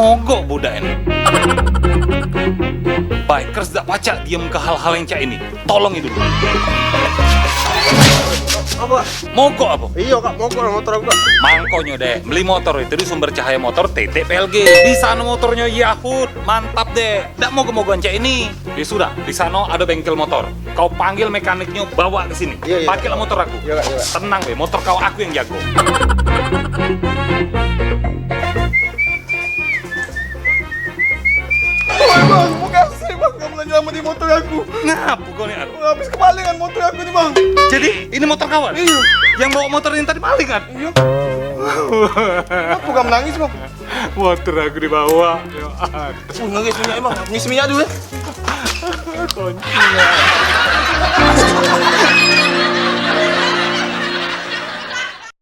mogok budak ini. Bikers dak pacak diem ke hal-hal yang cak ini. Tolong itu dulu. Apa? Mogok apa? Iya kak, mogok lah motor aku kak. Mangkonyo deh, beli motor itu di sumber cahaya motor TT PLG. Di sana motornya Yahoo, mantap deh. Nggak mau kemogoan cek ini. Ya sudah, di sana ada bengkel motor. Kau panggil mekaniknya, bawa ke sini. Iya, iya. Pakailah motor aku. Iya, Kak, iya, Kak. Tenang deh, motor kau aku yang jago. Bang, makasih bang, kamu nyelamatin motor aku. Ngapu kau nih aku. Habis kepalingan motor aku nih bang. Jadi ini motor kawan? Iya. Yang bawa motor ini tadi maling kan? Iya. Aku gak menangis bang. Motor aku dibawa. Ya, Nangis minyak bang, ngisi minyak dulu ya. kuncinya.